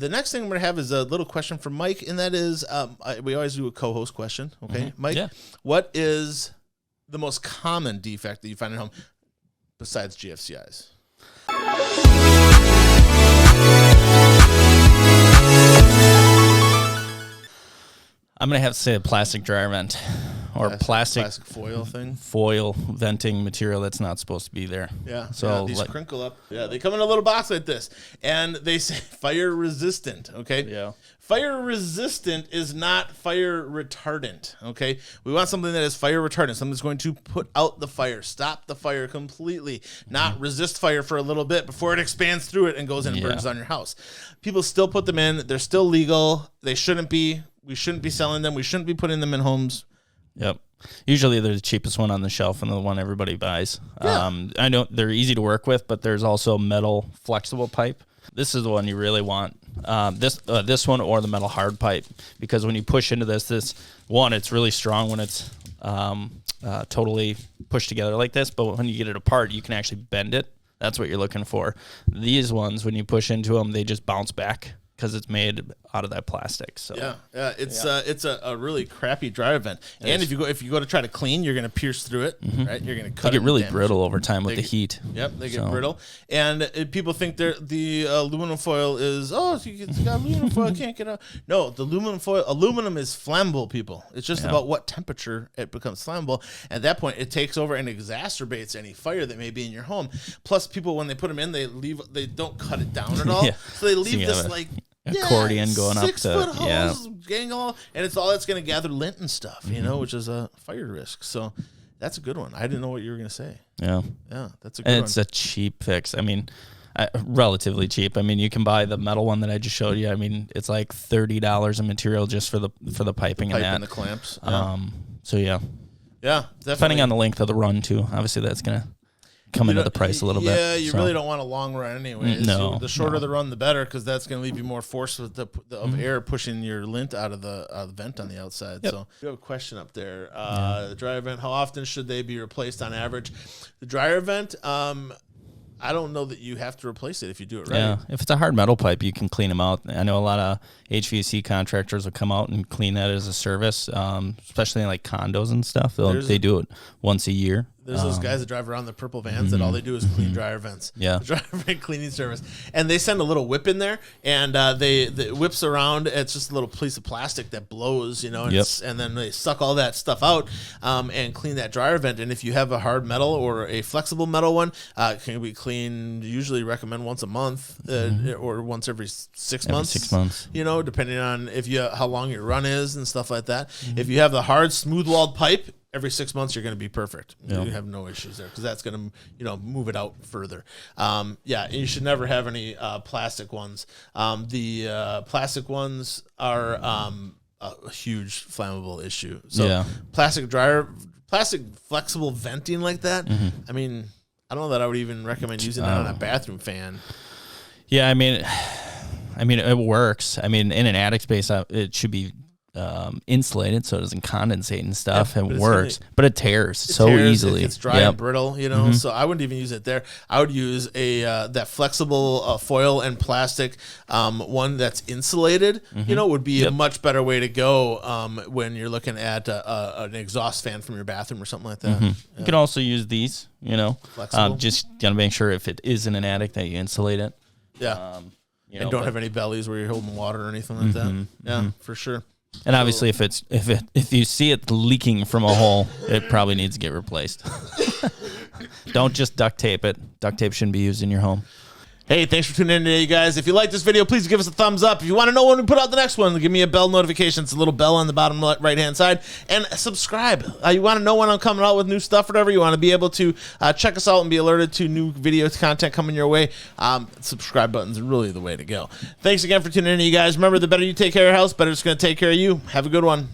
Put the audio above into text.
The next thing we're going to have is a little question from Mike, and that is, we always do a co-host question, okay? Mike, what is the most common defect that you find at home besides GFCIs? I'm going to have to say a plastic dryer vent or plastic foil thing. Foil venting material that's not supposed to be there. Yeah. So these crinkle up. Yeah, they come in a little box like this, and they say fire resistant. Okay. Yeah. Fire resistant is not fire retardant. Okay. We want something that is fire retardant, something that's going to put out the fire, stop the fire completely, not resist fire for a little bit before it expands through it and goes in and burns on your house. People still put them in. They're still legal. They shouldn't be. We shouldn't be selling them. We shouldn't be putting them in homes. Yep. Usually they're the cheapest one on the shelf and the one everybody buys. Yeah. I know they're easy to work with, but there's also metal flexible pipe. This is the one you really want. This one or the metal hard pipe, because when you push into this one, it's really strong when it's totally pushed together like this. But when you get it apart, you can actually bend it. That's what you're looking for. These ones, when you push into them, they just bounce back because it's made out of that plastic. So it's a really crappy dryer vent. And if you go to try to clean, you're going to pierce through it, right? You're going to cut. They get really brittle over time with the heat. Yep, they get brittle. And people think the aluminum foil is it's got aluminum foil, can't get out. No, the aluminum is flammable, people. It's just about what temperature it becomes flammable. At that point, it takes over and exacerbates any fire that may be in your home. Plus, people when they put them in, they don't cut it down at all, so they leave this accordion going up to 6 foot hose, gangle, and it's all that's going to gather lint and stuff, which is a fire risk. So that's a good one. I didn't know what you were going to say. Yeah, that's a good one. It's a cheap fix. I mean, relatively cheap. I mean, you can buy the metal one that I just showed you. I mean, it's like $30 in material just for the piping and the clamps. So yeah, definitely. Depending on the length of the run too. Obviously, that's gonna come into the price a little bit. Yeah, you really don't want a long run anyways. No. The shorter the run, the better, because that's going to leave you more force with of air pushing your lint out of the vent on the outside. Yep. So you have a question up there. The dryer vent, how often should they be replaced on average? The dryer vent, I don't know that you have to replace it if you do it right. Yeah, if it's a hard metal pipe, you can clean them out. I know a lot of HVAC contractors will come out and clean that as a service, especially in like condos and stuff. They do it once a year. There's those guys that drive around the purple vans that all they do is clean dryer vents. Yeah. Dryer vent cleaning service. And they send a little whip in there, and it whips around. It's just a little piece of plastic that blows, and, and then they suck all that stuff out and clean that dryer vent. And if you have a hard metal or a flexible metal one, it can be cleaned, usually recommend once a month or once every 6 months. 6 months. Depending on how long your run is and stuff like that. If you have the hard, smooth-walled pipe, every 6 months you're going to be perfect. You have no issues there because that's going to move it out further. You should never have any plastic ones. The plastic ones are a huge flammable issue. So plastic flexible venting like that. I mean, I don't know that I would even recommend using that on a bathroom fan. Yeah, I mean it works. I mean, in an attic space, it should be insulated so it doesn't condensate and stuff. It works, but it tears so easily. It's dry and brittle, so I wouldn't even use it there. I would use that flexible foil and plastic one that's insulated, would be a much better way to go when you're looking at an exhaust fan from your bathroom or something like that. You can also use these, flexible. Just got to make sure if it is in an attic that you insulate it. And don't have any bellies where you're holding water or anything like that. Yeah, for sure. And obviously, if you see it leaking from a hole, it probably needs to get replaced. Don't just duct tape it. Duct tape shouldn't be used in your home. Hey, thanks for tuning in today, you guys. If you like this video, please give us a thumbs up. If you want to know when we put out the next one, give me a bell notification. It's a little bell on the bottom right-hand side. And subscribe. You want to know when I'm coming out with new stuff or whatever. You want to be able to check us out and be alerted to new video content coming your way. Subscribe button's really the way to go. Thanks again for tuning in, you guys. Remember, the better you take care of your house, better it's going to take care of you. Have a good one.